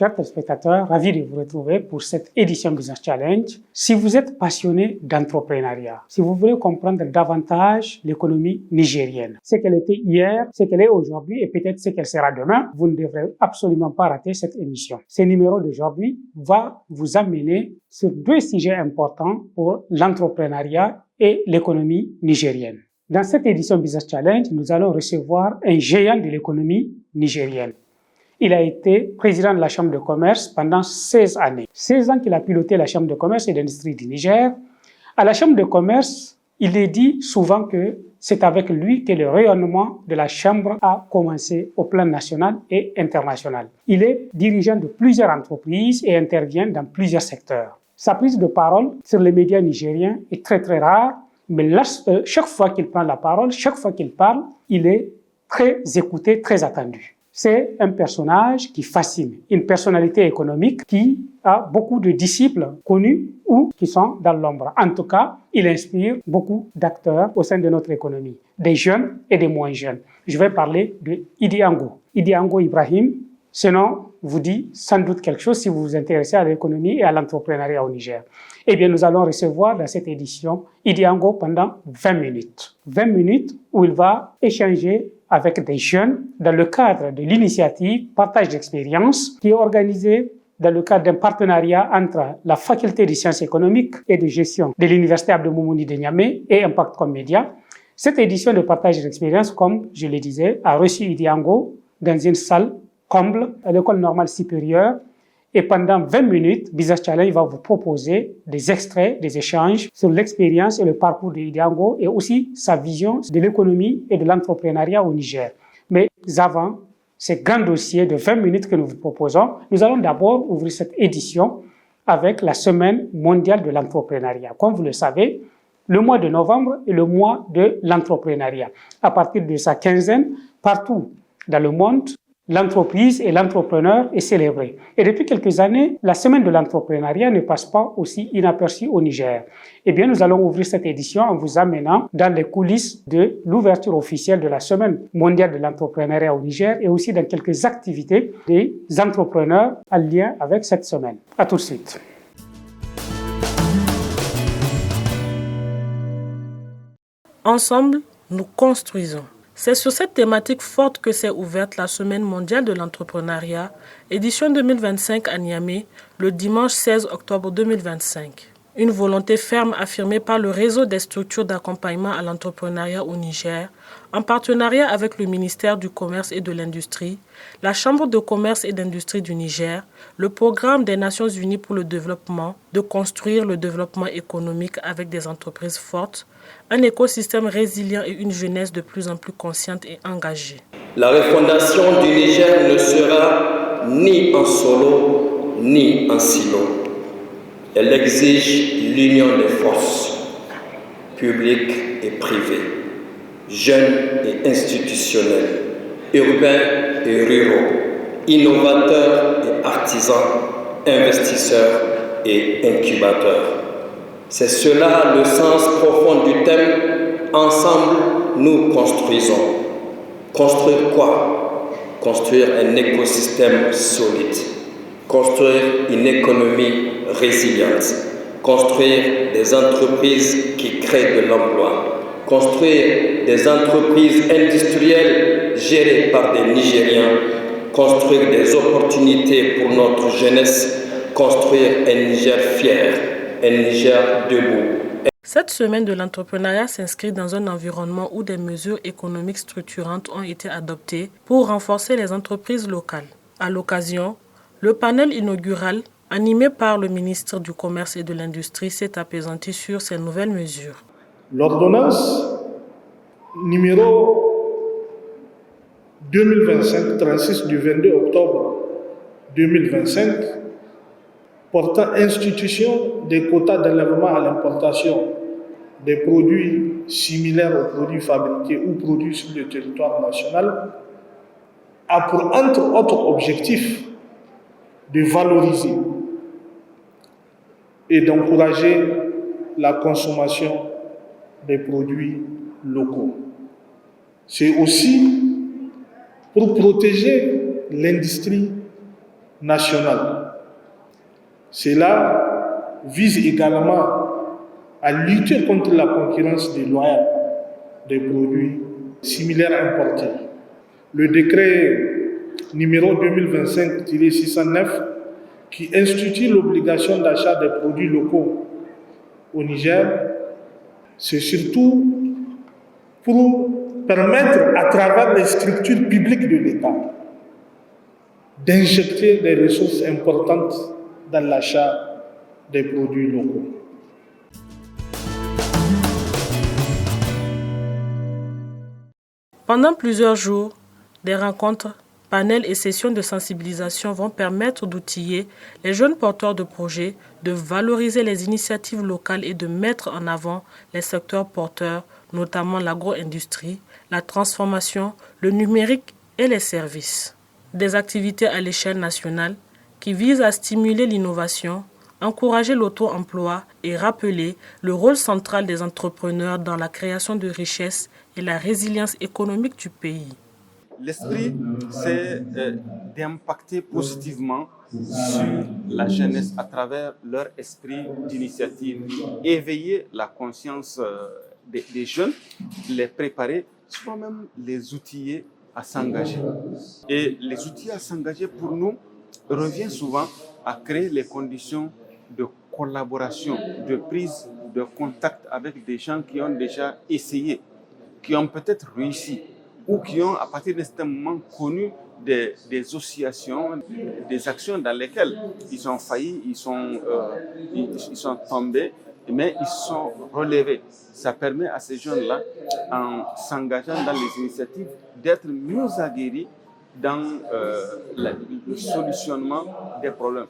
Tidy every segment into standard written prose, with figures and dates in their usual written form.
Chers téléspectateurs, ravi de vous retrouver pour cette édition Business Challenge. Si vous êtes passionné d'entrepreneuriat, si vous voulez comprendre davantage l'économie nigérienne, ce qu'elle était hier, ce qu'elle est aujourd'hui et peut-être ce qu'elle sera demain, vous ne devrez absolument pas rater cette émission. Ce numéro d'aujourd'hui va vous amener sur deux sujets importants pour l'entrepreneuriat et l'économie nigérienne. Dans cette édition Business Challenge, nous allons recevoir un géant de l'économie nigérienne. Il a été président de la Chambre de commerce pendant 16 années. 16 ans qu'il a piloté la Chambre de commerce et d'industrie du Niger. À la Chambre de commerce, il est dit souvent que c'est avec lui que le rayonnement de la Chambre a commencé au plan national et international. Il est dirigeant de plusieurs entreprises et intervient dans plusieurs secteurs. Sa prise de parole sur les médias nigériens est très rare, mais là, chaque fois qu'il prend la parole, chaque fois qu'il parle, il est très écouté, très attendu. C'est un personnage qui fascine, une personnalité économique qui a beaucoup de disciples connus ou qui sont dans l'ombre. En tout cas, il inspire beaucoup d'acteurs au sein de notre économie, des jeunes et des moins jeunes. Je vais parler de Idi Ango. Idi Ango Ibrahim, ce nom vous dit sans doute quelque chose si vous vous intéressez à l'économie et à l'entrepreneuriat au Niger. Eh bien, nous allons recevoir dans cette édition Idi Ango pendant 20 minutes. 20 minutes où il va échanger avec des jeunes dans le cadre de l'initiative Partage d'expérience qui est organisée dans le cadre d'un partenariat entre la Faculté des sciences économiques et de gestion de l'Université Abdou Moumouni de Niamey et Impact comme Média. Cette édition de Partage d'expérience, comme je le disais, a reçu Idi Ango dans une salle comble à l'École normale supérieure. Et pendant 20 minutes, Business Challenge va vous proposer des extraits, des échanges sur l'expérience et le parcours de Idi Ango et aussi sa vision de l'économie et de l'entrepreneuriat au Niger. Mais avant ce grand dossier de 20 minutes que nous vous proposons, nous allons d'abord ouvrir cette édition avec la Semaine mondiale de l'entrepreneuriat. Comme vous le savez, le mois de novembre est le mois de l'entrepreneuriat. À partir de sa quinzaine, partout dans le monde, l'entreprise et l'entrepreneur est célébré. Et depuis quelques années, la semaine de l'entrepreneuriat ne passe pas aussi inaperçue au Niger. Eh bien, nous allons ouvrir cette édition en vous amenant dans les coulisses de l'ouverture officielle de la semaine mondiale de l'entrepreneuriat au Niger et aussi dans quelques activités des entrepreneurs en lien avec cette semaine. À tout de suite. Ensemble, nous construisons. C'est sur cette thématique forte que s'est ouverte la Semaine mondiale de l'entrepreneuriat, édition 2025 à Niamey, le dimanche 16 octobre 2025. Une volonté ferme affirmée par le réseau des structures d'accompagnement à l'entrepreneuriat au Niger, en partenariat avec le ministère du Commerce et de l'Industrie, la Chambre de commerce et d'industrie du Niger, le Programme des Nations unies pour le développement, de construire le développement économique avec des entreprises fortes, un écosystème résilient et une jeunesse de plus en plus consciente et engagée. La refondation du Niger ne sera ni en solo, ni en silo. Elle exige l'union des forces, publiques et privées, jeunes et institutionnels, urbains et ruraux, innovateurs et artisans, investisseurs et incubateurs. C'est cela le sens profond du thème « Ensemble, nous construisons ». Construire quoi? Construire un écosystème solide, construire une économie résiliente, construire des entreprises qui créent de l'emploi, construire des entreprises industrielles gérées par des Nigériens, construire des opportunités pour notre jeunesse, construire un Niger fier, un Niger debout. Cette semaine de l'entrepreneuriat s'inscrit dans un environnement où des mesures économiques structurantes ont été adoptées pour renforcer les entreprises locales. À l'occasion, le panel inaugural, animé par le ministre du Commerce et de l'Industrie, s'est appesanti sur ces nouvelles mesures. L'ordonnance numéro 2025-36 du 22 octobre 2025 portant institution des quotas d'enlèvement à l'importation des produits similaires aux produits fabriqués ou produits sur le territoire national a pour entre autres objectifs de valoriser et d'encourager la consommation des produits locaux. C'est aussi pour protéger l'industrie nationale. Cela vise également à lutter contre la concurrence déloyale des produits similaires importés. Le décret numéro 2025-609 qui institue l'obligation d'achat des produits locaux au Niger, c'est surtout pour permettre à travers les structures publiques de l'État d'injecter des ressources importantes dans l'achat des produits locaux. Pendant plusieurs jours, des rencontres, panels et sessions de sensibilisation vont permettre d'outiller les jeunes porteurs de projets, de valoriser les initiatives locales et de mettre en avant les secteurs porteurs, notamment l'agro-industrie, la transformation, le numérique et les services. Des activités à l'échelle nationale qui visent à stimuler l'innovation, encourager l'auto-emploi et rappeler le rôle central des entrepreneurs dans la création de richesses et la résilience économique du pays. L'esprit, c'est d'impacter positivement sur la jeunesse à travers leur esprit d'initiative, éveiller la conscience des jeunes, les préparer, soit même les outiller à s'engager. Et les outils à s'engager, pour nous, revient souvent à créer les conditions de collaboration, de prise de contact avec des gens qui ont déjà essayé, qui ont peut-être réussi, ou qui ont, à partir d'un certain moment, connu des associations, des actions dans lesquelles ils ont failli, ils sont tombés, mais ils sont relevés. Ça permet à ces jeunes-là, en s'engageant dans les initiatives, d'être mieux aguerris dans le solutionnement des problèmes.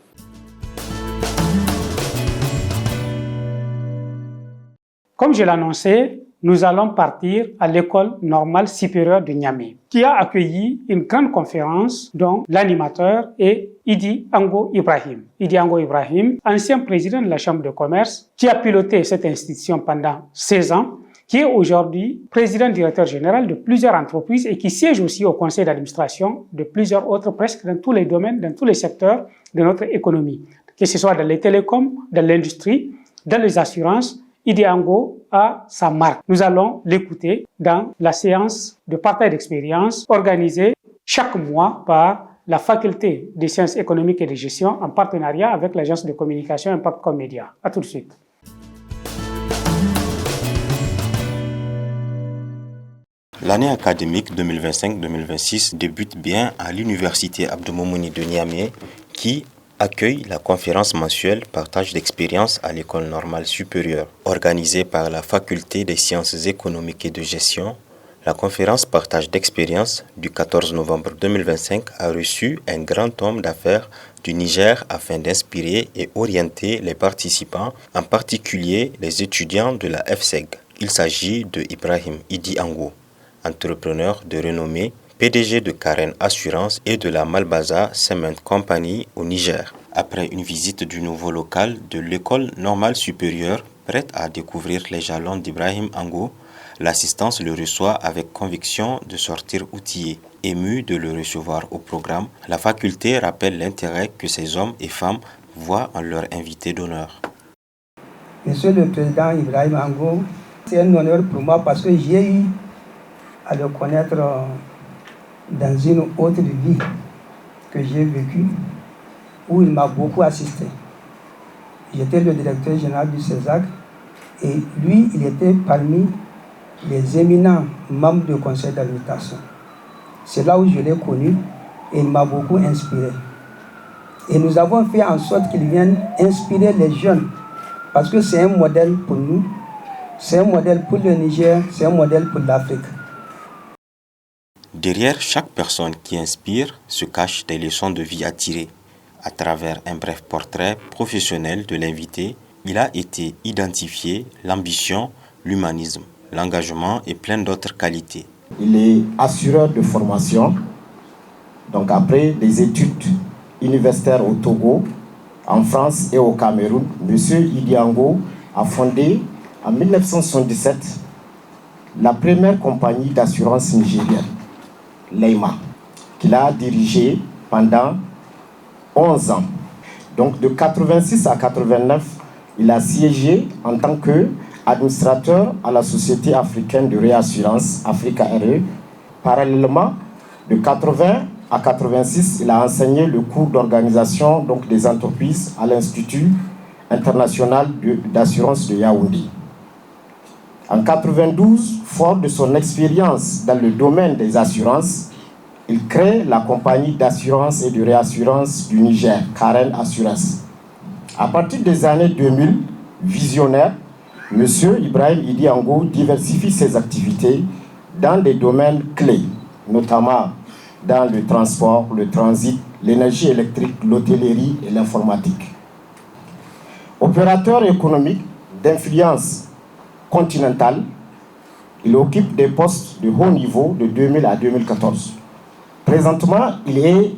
Comme je l'annonçais, nous allons partir à l'École normale supérieure de Niamey, qui a accueilli une grande conférence dont l'animateur est Idi Ango Ibrahim. Idi Ango Ibrahim, ancien président de la Chambre de commerce, qui a piloté cette institution pendant 16 ans, qui est aujourd'hui président-directeur général de plusieurs entreprises et qui siège aussi au conseil d'administration de plusieurs autres, presque dans tous les domaines, dans tous les secteurs de notre économie, que ce soit dans les télécoms, dans l'industrie, dans les assurances. Idi Ango a sa marque. Nous allons l'écouter dans la séance de partage d'expérience organisée chaque mois par la Faculté des sciences économiques et de gestion en partenariat avec l'agence de communication Impactcom Media. À tout de suite. L'année académique 2025-2026 débute bien à l'Université Abdou-Moumouni de Niamey qui accueille la conférence mensuelle Partage d'expérience à l'École normale supérieure. Organisée par la Faculté des sciences économiques et de gestion, la conférence Partage d'expérience du 14 novembre 2025 a reçu un grand homme d'affaires du Niger afin d'inspirer et orienter les participants, en particulier les étudiants de la FSEG. Il s'agit de Ibrahim Idi Ango, entrepreneur de renommée, PDG de Karen Assurance et de la Malbaza Cement Company au Niger. Après une visite du nouveau local de l'école normale supérieure, prête à découvrir les jalons d'Ibrahim Ango, l'assistance le reçoit avec conviction de sortir outillé. Ému de le recevoir au programme, la faculté rappelle l'intérêt que ces hommes et femmes voient en leur invité d'honneur. Monsieur le Président Ibrahim Ango, c'est un honneur pour moi parce que j'ai eu à le connaître dans une autre vie que j'ai vécue, où il m'a beaucoup assisté. J'étais le directeur général du CESAC et lui, il était parmi les éminents membres du conseil d'administration. C'est là où je l'ai connu et il m'a beaucoup inspiré. Et nous avons fait en sorte qu'il vienne inspirer les jeunes parce que c'est un modèle pour nous, c'est un modèle pour le Niger, c'est un modèle pour l'Afrique. Derrière chaque personne qui inspire se cachent des leçons de vie à tirer. À travers un bref portrait professionnel de l'invité, il a été identifié l'ambition, l'humanisme, l'engagement et plein d'autres qualités. Il est assureur de formation. Donc après des études universitaires au Togo, en France et au Cameroun, M. Idi Ango a fondé en 1977 la première compagnie d'assurance nigérienne, Leima, qu'il a dirigée pendant 11 ans. Donc de 86 à 89, il a siégé en tant qu'administrateur à la Société africaine de réassurance, Africa RE. Parallèlement, de 80 à 86, il a enseigné le cours d'organisation des entreprises à l'Institut international d'assurance de Yaoundé. En 92, fort de son expérience dans le domaine des assurances, il crée la compagnie d'assurance et de réassurance du Niger, Karen Assurance. À partir des années 2000, visionnaire, M. Ibrahim Idi Ango diversifie ses activités dans des domaines clés, notamment dans le transport, le transit, l'énergie électrique, l'hôtellerie et l'informatique. Opérateur économique d'influence continentale, il occupe des postes de haut niveau de 2000 à 2014. Présentement, il est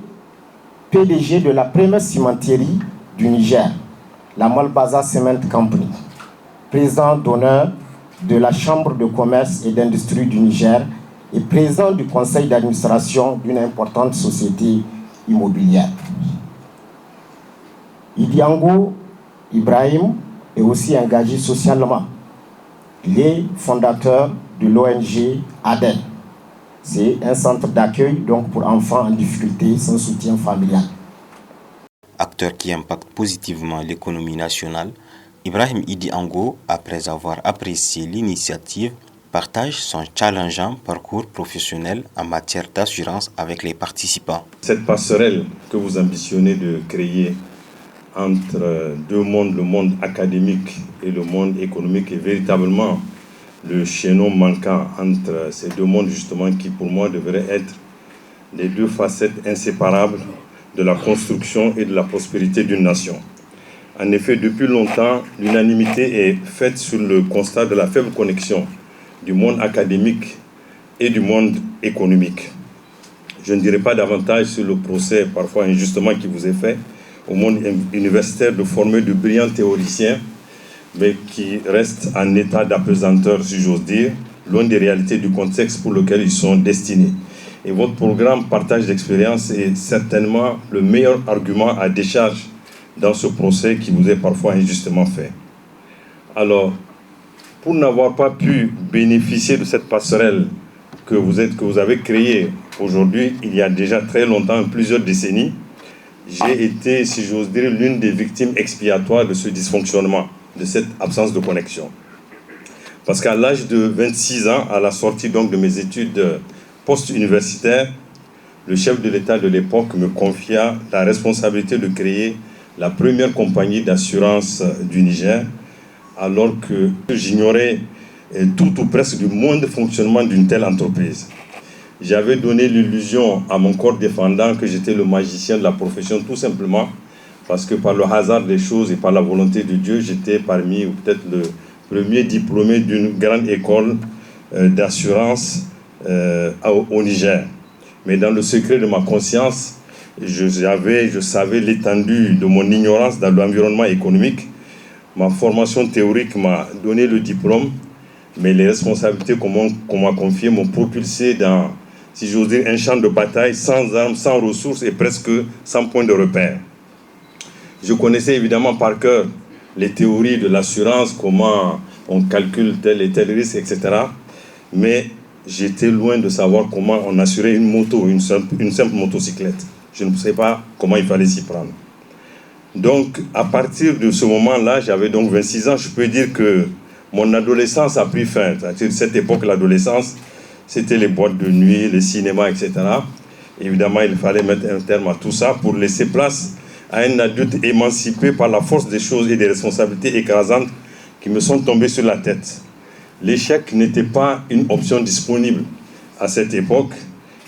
PDG de la première cimenterie du Niger, la Malbaza Cement Company, président d'honneur de la Chambre de commerce et d'industrie du Niger et président du conseil d'administration d'une importante société immobilière. Idi Ango Ibrahim est aussi engagé socialement. Il est fondateur de l'ONG ADEN. C'est un centre d'accueil pour enfants en difficulté sans soutien familial. Acteur qui impacte positivement l'économie nationale, Ibrahim Idi Ango, après avoir apprécié l'initiative, partage son challengeant parcours professionnel en matière d'assurance avec les participants. Cette passerelle que vous ambitionnez de créer entre deux mondes, le monde académique et le monde économique, est véritablement le chaînon manquant entre ces deux mondes, justement, qui pour moi devraient être les deux facettes inséparables de la construction et de la prospérité d'une nation. En effet, depuis longtemps, l'unanimité est faite sur le constat de la faible connexion du monde académique et du monde économique. Je ne dirai pas davantage sur le procès, parfois injustement, qui vous est fait au monde universitaire de former de brillants théoriciens, mais qui restent en état d'apesanteur, si j'ose dire, loin des réalités du contexte pour lequel ils sont destinés. Et votre programme partage d'expérience est certainement le meilleur argument à décharge dans ce procès qui vous est parfois injustement fait. Alors, pour n'avoir pas pu bénéficier de cette passerelle que vous avez créée aujourd'hui, il y a déjà très longtemps, plusieurs décennies, j'ai été, si j'ose dire, l'une des victimes expiatoires de ce dysfonctionnement, de cette absence de connexion. Parce qu'à l'âge de 26 ans, à la sortie donc de mes études post-universitaires, le chef de l'État de l'époque me confia la responsabilité de créer la première compagnie d'assurance du Niger, alors que j'ignorais tout ou presque du moindre fonctionnement d'une telle entreprise. J'avais donné l'illusion à mon corps défendant que j'étais le magicien de la profession, tout simplement parce que par le hasard des choses et par la volonté de Dieu, j'étais parmi, ou peut-être le premier diplômé d'une grande école d'assurance au Niger. Mais dans le secret de ma conscience, je savais l'étendue de mon ignorance dans l'environnement économique. Ma formation théorique m'a donné le diplôme, mais les responsabilités qu'on m'a confiées m'ont propulsé dans, si j'ose dire, un champ de bataille sans armes, sans ressources et presque sans point de repère. Je connaissais évidemment par cœur les théories de l'assurance, comment on calcule tel et tel risque, etc. Mais j'étais loin de savoir comment on assurait une moto, une simple motocyclette. Je ne savais pas comment il fallait s'y prendre. Donc, à partir de ce moment-là, j'avais donc 26 ans, je peux dire que mon adolescence a pris fin. À cette époque, l'adolescence, c'était les boîtes de nuit, les cinémas, etc. Évidemment, il fallait mettre un terme à tout ça pour laisser place à un adulte émancipé par la force des choses et des responsabilités écrasantes qui me sont tombées sur la tête. L'échec n'était pas une option disponible à cette époque.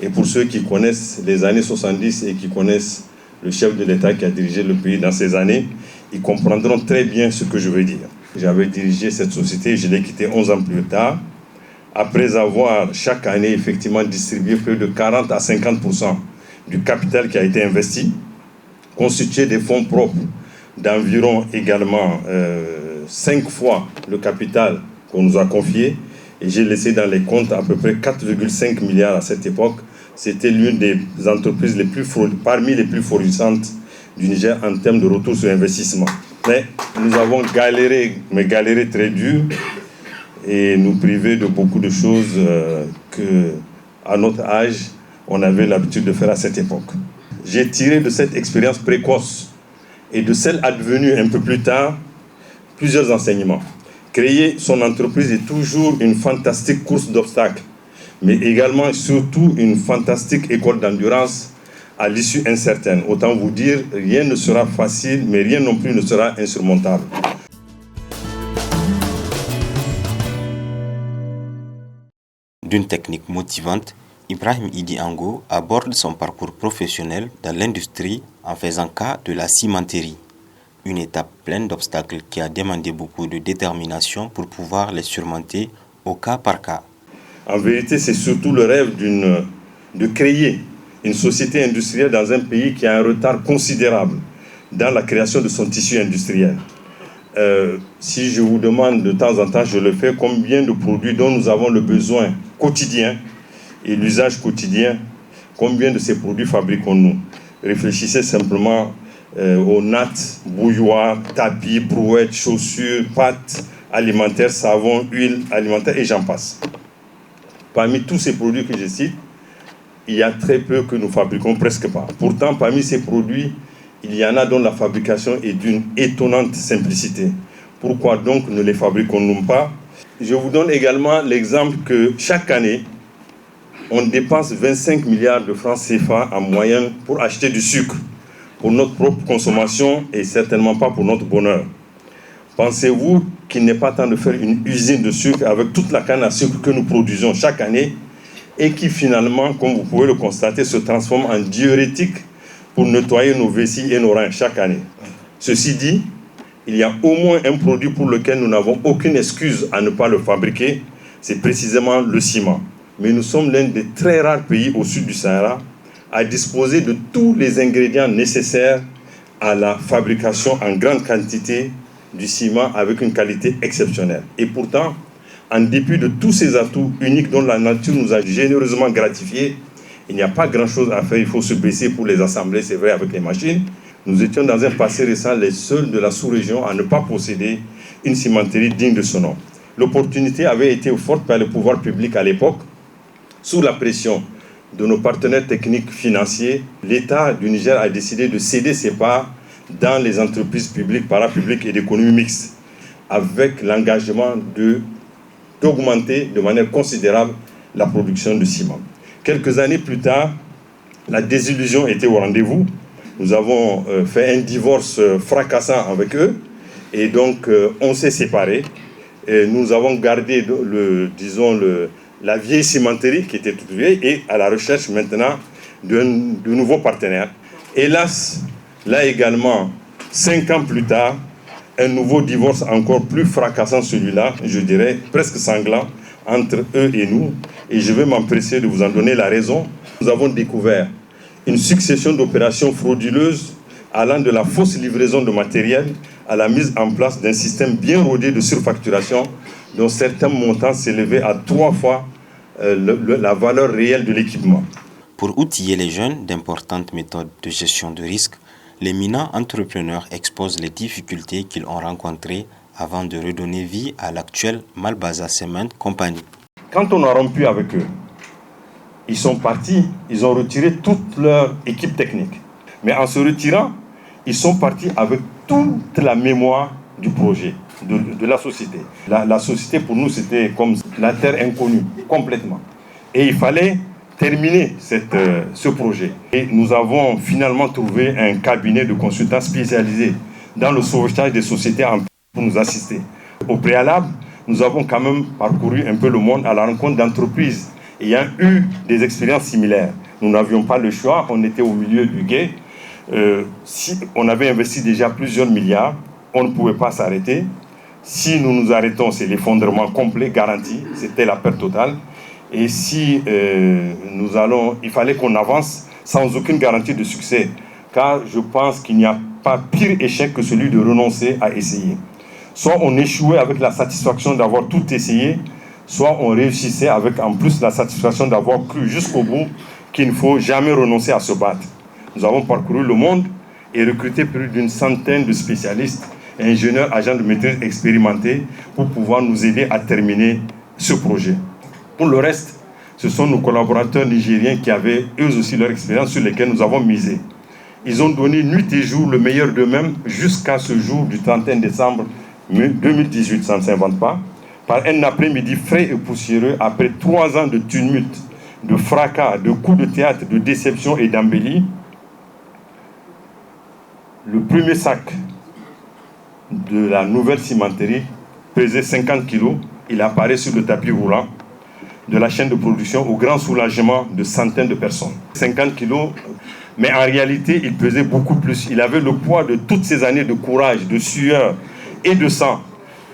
Et pour ceux qui connaissent les années 70 et qui connaissent le chef de l'État qui a dirigé le pays dans ces années, ils comprendront très bien ce que je veux dire. J'avais dirigé cette société, je l'ai quittée 11 ans plus tard, après avoir chaque année effectivement distribué plus de 40 à 50% du capital qui a été investi, constitué des fonds propres d'environ également 5 fois le capital qu'on nous a confié, et j'ai laissé dans les comptes à peu près 4,5 milliards à cette époque. C'était l'une des entreprises parmi les plus florissantes du Niger en termes de retour sur investissement. Mais nous avons galéré, mais galéré très dur, et nous priver de beaucoup de choses que, à notre âge, on avait l'habitude de faire à cette époque. J'ai tiré de cette expérience précoce et de celle advenue un peu plus tard plusieurs enseignements. Créer son entreprise est toujours une fantastique course d'obstacles, mais également et surtout une fantastique école d'endurance à l'issue incertaine. Autant vous dire, rien ne sera facile, mais rien non plus ne sera insurmontable. D'une technique motivante, Ibrahim Idi Ango aborde son parcours professionnel dans l'industrie en faisant cas de la cimenterie. Une étape pleine d'obstacles qui a demandé beaucoup de détermination pour pouvoir les surmonter au cas par cas. En vérité, c'est surtout le rêve de créer une société industrielle dans un pays qui a un retard considérable dans la création de son tissu industriel. Si je vous demande de temps en temps, je le fais, combien de produits dont nous avons le besoin quotidien et l'usage quotidien, combien de ces produits fabriquons-nous? Réfléchissez simplement aux nattes, bouilloires, tapis, brouettes, chaussures, pâtes alimentaires, savon, huile alimentaire et j'en passe. Parmi tous ces produits que je cite, il y a très peu que nous fabriquons, presque pas. Pourtant, parmi ces produits, il y en a dont la fabrication est d'une étonnante simplicité. Pourquoi donc ne les fabriquons-nous pas? Je vous donne également l'exemple que chaque année, on dépense 25 milliards de francs CFA en moyenne pour acheter du sucre, pour notre propre consommation et certainement pas pour notre bonheur. Pensez-vous qu'il n'est pas temps de faire une usine de sucre avec toute la canne à sucre que nous produisons chaque année et qui finalement, comme vous pouvez le constater, se transforme en diurétique pour nettoyer nos vessies et nos reins chaque année. Ceci dit, il y a au moins un produit pour lequel nous n'avons aucune excuse à ne pas le fabriquer, c'est précisément le ciment. Mais nous sommes l'un des très rares pays au sud du Sahara à disposer de tous les ingrédients nécessaires à la fabrication en grande quantité du ciment avec une qualité exceptionnelle. Et pourtant, en dépit de tous ces atouts uniques dont la nature nous a généreusement gratifiés, il n'y a pas grand-chose à faire, il faut se baisser pour les assembler, c'est vrai, avec les machines. Nous étions dans un passé récent les seuls de la sous-région à ne pas posséder une cimenterie digne de ce nom. L'opportunité avait été forte par le pouvoir public à l'époque. Sous la pression de nos partenaires techniques financiers, l'État du Niger a décidé de céder ses parts dans les entreprises publiques, parapubliques et d'économie mixte, avec l'engagement d'augmenter de manière considérable la production de ciment. Quelques années plus tard, la désillusion était au rendez-vous. Nous avons fait un divorce fracassant avec eux et donc on s'est séparés. Et nous avons gardé la vieille cimenterie qui était toute vieille et à la recherche maintenant de nouveaux partenaires. Hélas, là également, 5 ans plus tard, un nouveau divorce encore plus fracassant, celui-là, je dirais presque sanglant, entre eux et nous. Et je vais m'empresser de vous en donner la raison. Nous avons découvert une succession d'opérations frauduleuses allant de la fausse livraison de matériel à la mise en place d'un système bien rodé de surfacturation dont certains montants s'élevaient à 3 fois la valeur réelle de l'équipement. Pour outiller les jeunes d'importantes méthodes de gestion de risque, l'éminent entrepreneur expose les difficultés qu'ils ont rencontrées avant de redonner vie à l'actuelle Malbaza Cement Company. Quand on a rompu avec eux, ils sont partis, ils ont retiré toute leur équipe technique. Mais en se retirant, ils sont partis avec toute la mémoire du projet, de la société. La société, pour nous, c'était comme la terre inconnue, complètement. Et il fallait terminer ce projet. Et nous avons finalement trouvé un cabinet de consultants spécialisés dans le sauvetage des sociétés pour nous assister. Au préalable, nous avons quand même parcouru un peu le monde à la rencontre d'entreprises ayant eu des expériences similaires. Nous n'avions pas le choix, on était au milieu du gué. Si on avait investi déjà plusieurs milliards, on ne pouvait pas s'arrêter. Si nous nous arrêtons, c'est l'effondrement complet, garanti, c'était la perte totale. Et si il fallait qu'on avance sans aucune garantie de succès, car je pense qu'il n'y a pas pire échec que celui de renoncer à essayer. Soit on échouait avec la satisfaction d'avoir tout essayé, soit on réussissait avec en plus la satisfaction d'avoir cru jusqu'au bout qu'il ne faut jamais renoncer à se battre. Nous avons parcouru le monde et recruté plus d'une centaine de spécialistes, ingénieurs, agents de maîtrise expérimentés pour pouvoir nous aider à terminer ce projet. Pour le reste, ce sont nos collaborateurs nigériens qui avaient eux aussi leur expérience sur lesquels nous avons misé. Ils ont donné nuit et jour le meilleur d'eux-mêmes jusqu'à ce jour du 31 décembre 2018, ça ne s'invente pas, par un après-midi frais et poussiéreux après 3 ans de tumulte, de fracas, de coups de théâtre, de déception et d'embellie. Le premier sac de la nouvelle cimenterie pesait 50 kg. Il apparaît sur le tapis roulant de la chaîne de production au grand soulagement de centaines de personnes. 50 kg, mais en réalité, il pesait beaucoup plus. Il avait le poids de toutes ces années de courage, de sueur et de sang.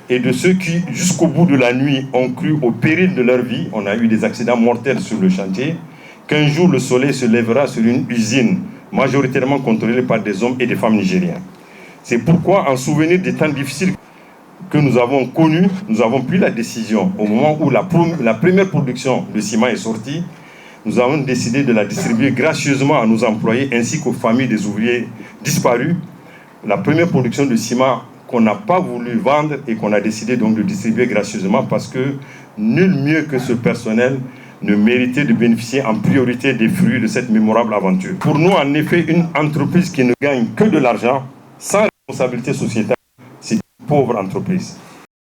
Et de ceux qui, jusqu'au bout de la nuit, ont cru au péril de leur vie. On a eu des accidents mortels sur le chantier. Qu'un jour, le soleil se lèvera sur une usine majoritairement contrôlée par des hommes et des femmes nigériens. C'est pourquoi, en souvenir des temps difficiles que nous avons connus, nous avons pris la décision, au moment où la première production de ciment est sortie, nous avons décidé de la distribuer gracieusement à nos employés ainsi qu'aux familles des ouvriers disparus. La première production de ciment qu'on n'a pas voulu vendre et qu'on a décidé donc de distribuer gracieusement parce que nul mieux que ce personnel ne méritait de bénéficier en priorité des fruits de cette mémorable aventure. Pour nous, en effet, une entreprise qui ne gagne que de l'argent, sans responsabilité sociétale, c'est une pauvre entreprise.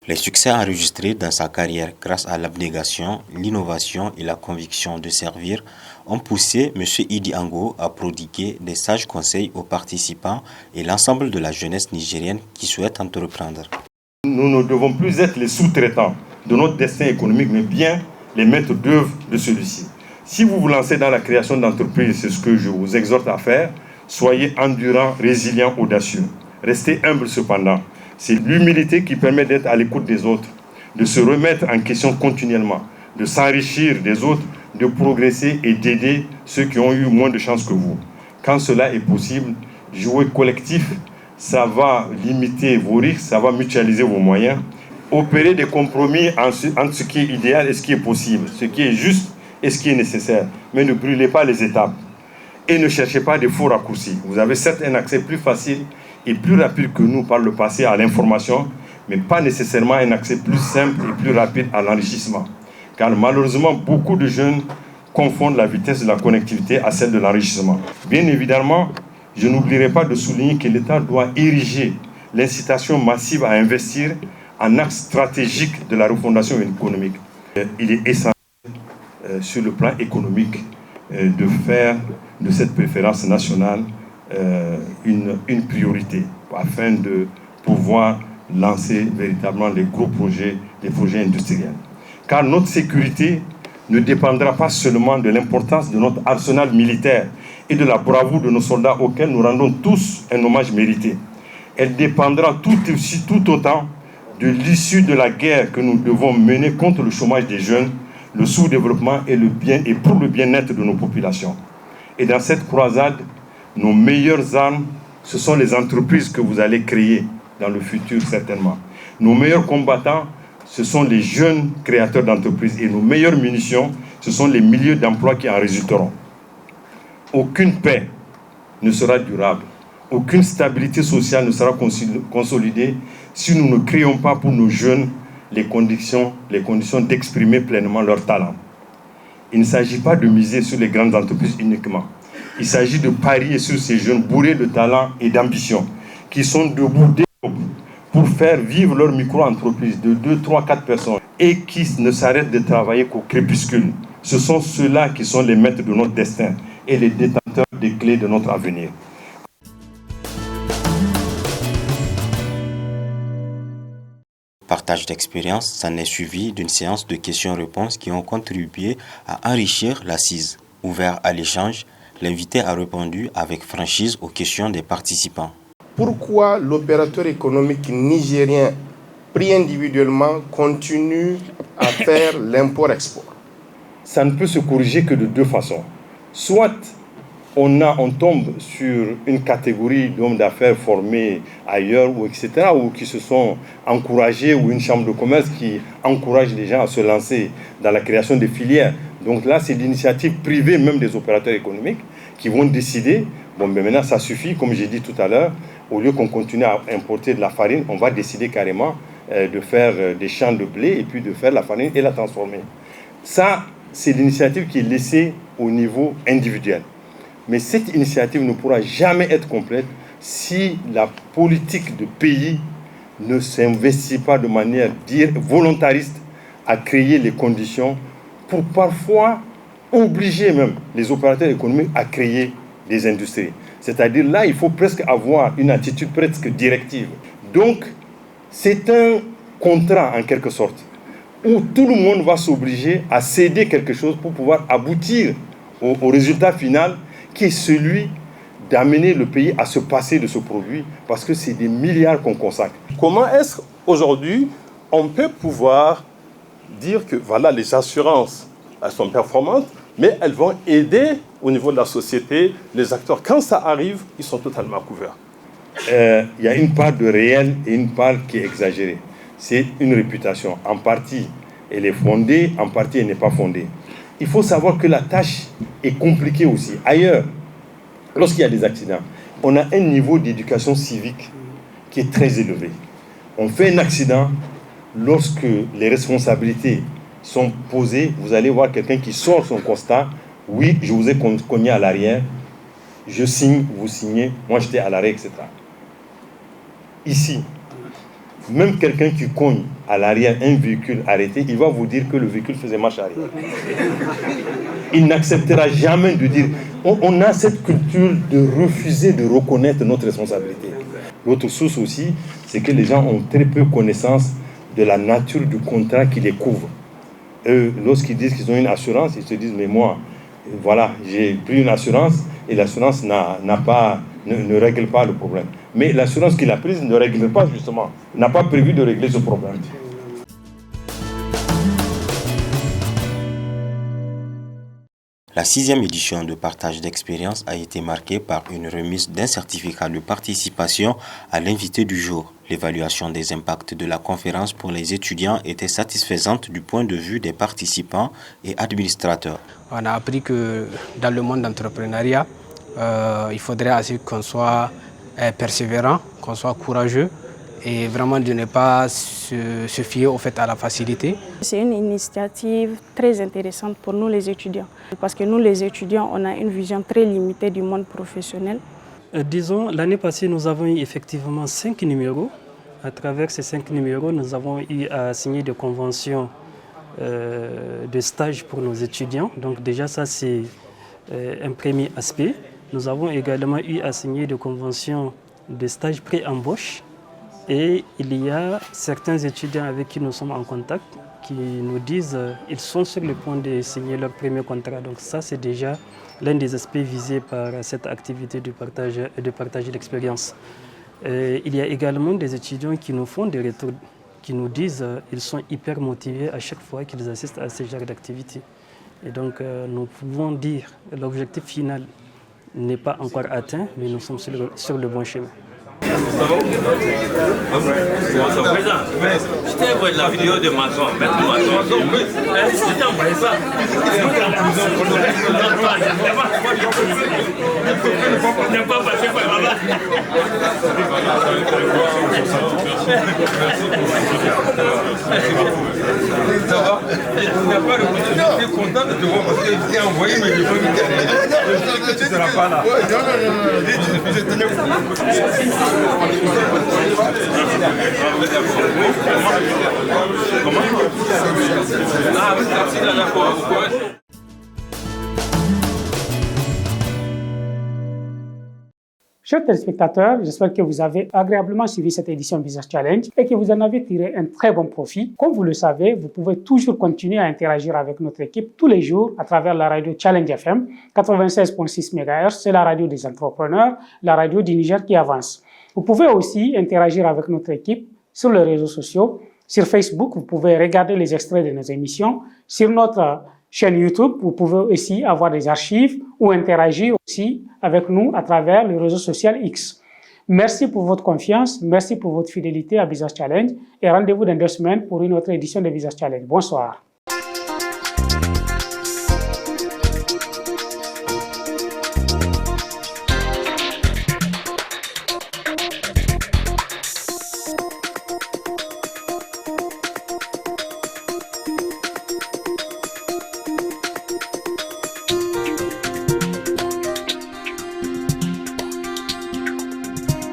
Les succès enregistrés dans sa carrière grâce à l'abnégation, l'innovation et la conviction de servir ont poussé M. Idi Ango à prodiguer des sages conseils aux participants et l'ensemble de la jeunesse nigérienne qui souhaite entreprendre. Nous ne devons plus être les sous-traitants de notre destin économique, mais bien les maîtres d'œuvre de celui-ci. Si vous vous lancez dans la création d'entreprises, c'est ce que je vous exhorte à faire, soyez endurants, résilients, audacieux. Restez humbles cependant. C'est l'humilité qui permet d'être à l'écoute des autres, de se remettre en question continuellement, de s'enrichir des autres, de progresser et d'aider ceux qui ont eu moins de chance que vous. Quand cela est possible, jouer collectif, ça va limiter vos risques, ça va mutualiser vos moyens. Opérer des compromis entre ce qui est idéal et ce qui est possible, ce qui est juste et ce qui est nécessaire. Mais ne brûlez pas les étapes et ne cherchez pas des faux raccourcis. Vous avez certes un accès plus facile et plus rapide que nous par le passé à l'information, mais pas nécessairement un accès plus simple et plus rapide à l'enrichissement. Car malheureusement, beaucoup de jeunes confondent la vitesse de la connectivité à celle de l'enrichissement. Bien évidemment, je n'oublierai pas de souligner que l'État doit ériger l'incitation massive à investir en axe stratégique de la refondation économique. Il est essentiel sur le plan économique de faire de cette préférence nationale une priorité afin de pouvoir lancer véritablement les gros projets, les projets industriels. Car notre sécurité ne dépendra pas seulement de l'importance de notre arsenal militaire et de la bravoure de nos soldats auxquels nous rendons tous un hommage mérité. Elle dépendra tout autant de l'issue de la guerre que nous devons mener contre le chômage des jeunes, le sous-développement et pour le bien-être de nos populations. Et dans cette croisade, nos meilleures armes, ce sont les entreprises que vous allez créer dans le futur certainement. Nos meilleurs combattants, ce sont les jeunes créateurs d'entreprises. Et nos meilleures munitions, ce sont les milliers d'emplois qui en résulteront. Aucune paix ne sera durable. Aucune stabilité sociale ne sera consolidée si nous ne créons pas pour nos jeunes les conditions d'exprimer pleinement leur talent. Il ne s'agit pas de miser sur les grandes entreprises uniquement. Il s'agit de parier sur ces jeunes bourrés de talent et d'ambition qui sont debout dès l'aube pour faire vivre leur micro-entreprise de 2, 3, 4 personnes et qui ne s'arrêtent de travailler qu'au crépuscule. Ce sont ceux-là qui sont les maîtres de notre destin et les détenteurs des clés de notre avenir. Partage d'expérience s'en est suivi d'une séance de questions-réponses qui ont contribué à enrichir l'assise. Ouvert à l'échange, l'invité a répondu avec franchise aux questions des participants. Pourquoi l'opérateur économique nigérien, pris individuellement, continue à faire l'import-export? Ça ne peut se corriger que de deux façons. Soit on tombe sur une catégorie d'hommes d'affaires formés ailleurs, ou etc., ou qui se sont encouragés, ou une chambre de commerce qui encourage les gens à se lancer dans la création des filières. Donc là, c'est l'initiative privée même des opérateurs économiques qui vont décider, bon, mais maintenant ça suffit, comme j'ai dit tout à l'heure, au lieu qu'on continue à importer de la farine, on va décider carrément de faire des champs de blé et puis de faire la farine et la transformer. Ça, c'est l'initiative qui est laissée au niveau individuel. Mais cette initiative ne pourra jamais être complète si la politique de pays ne s'investit pas de manière volontariste à créer les conditions pour parfois obliger même les opérateurs économiques à créer des industries. C'est-à-dire là, il faut presque avoir une attitude presque directive. Donc, c'est un contrat en quelque sorte, où tout le monde va s'obliger à céder quelque chose pour pouvoir aboutir au résultat final qui est celui d'amener le pays à se passer de ce produit parce que c'est des milliards qu'on consacre. Comment est-ce qu'aujourd'hui on peut pouvoir dire que voilà, les assurances, elles sont performantes, mais elles vont aider au niveau de la société, les acteurs. Quand ça arrive, ils sont totalement couverts. Il y a une part de réel et une part qui est exagérée. C'est une réputation. En partie, elle est fondée, en partie, elle n'est pas fondée. Il faut savoir que la tâche est compliquée aussi. Ailleurs, lorsqu'il y a des accidents, on a un niveau d'éducation civique qui est très élevé. On fait un accident, lorsque les responsabilités sont posées, vous allez voir quelqu'un qui sort son constat. Oui, je vous ai cogné à l'arrière, je signe, vous signez, moi j'étais à l'arrière, etc. Ici, même quelqu'un qui cogne à l'arrière un véhicule arrêté, il va vous dire que le véhicule faisait marche arrière. Il n'acceptera jamais de dire... On a cette culture de refuser de reconnaître notre responsabilité. L'autre source aussi, c'est que les gens ont très peu connaissance de la nature du contrat qui les couvre. Eux, lorsqu'ils disent qu'ils ont une assurance, ils se disent, mais moi, voilà, j'ai pris une assurance et l'assurance ne règle pas le problème. Mais l'assurance qu'il a prise ne règle pas justement, n'a pas prévu de régler ce problème. La 6e édition de partage d'expérience a été marquée par une remise d'un certificat de participation à l'invité du jour. L'évaluation des impacts de la conférence pour les étudiants était satisfaisante du point de vue des participants et administrateurs. On a appris que dans le monde d'entrepreneuriat, il faudrait aussi qu'on soit persévérant, qu'on soit courageux et vraiment de ne pas se fier au fait à la facilité. C'est une initiative très intéressante pour nous les étudiants parce que nous les étudiants, on a une vision très limitée du monde professionnel. Disons, l'année passée, nous avons eu effectivement 5 numéros. À travers ces 5 numéros, nous avons eu à signer des conventions de stage pour nos étudiants. Donc déjà, ça c'est un premier aspect. Nous avons également eu à signer des conventions de stage pré-embauche. Et il y a certains étudiants avec qui nous sommes en contact qui nous disent qu'ils sont sur le point de signer leur premier contrat. Donc ça, c'est déjà l'un des aspects visés par cette activité de partage d'expérience. Il y a également des étudiants qui nous font des retours, qui nous disent qu'ils sont hyper motivés à chaque fois qu'ils assistent à ce genre d'activité. Et donc nous pouvons dire que l'objectif final n'est pas encore atteint, mais nous sommes sur le bon chemin. Je t'ai envoyé la vidéo de Mason, maître Mason. Je t'ai envoyé ça. Je n'ai pas passé par là-bas. Ça va? Tu n'as pas répondu. Je suis content de te voir parce que je t'ai envoyé, mais je n'ai pas vu. Tu ne seras pas là. Chers téléspectateurs, j'espère que vous avez agréablement suivi cette édition Business Challenge et que vous en avez tiré un très bon profit. Comme vous le savez, vous pouvez toujours continuer à interagir avec notre équipe tous les jours à travers la radio Challenge FM 96.6 MHz. C'est la radio des entrepreneurs, la radio du Niger qui avance. Vous pouvez aussi interagir avec notre équipe sur les réseaux sociaux. Sur Facebook, vous pouvez regarder les extraits de nos émissions. Sur notre chaîne YouTube, vous pouvez aussi avoir des archives ou interagir aussi avec nous à travers le réseau social X. Merci pour votre confiance, merci pour votre fidélité à Business Challenge et rendez-vous dans 2 semaines pour une autre édition de Business Challenge. Bonsoir.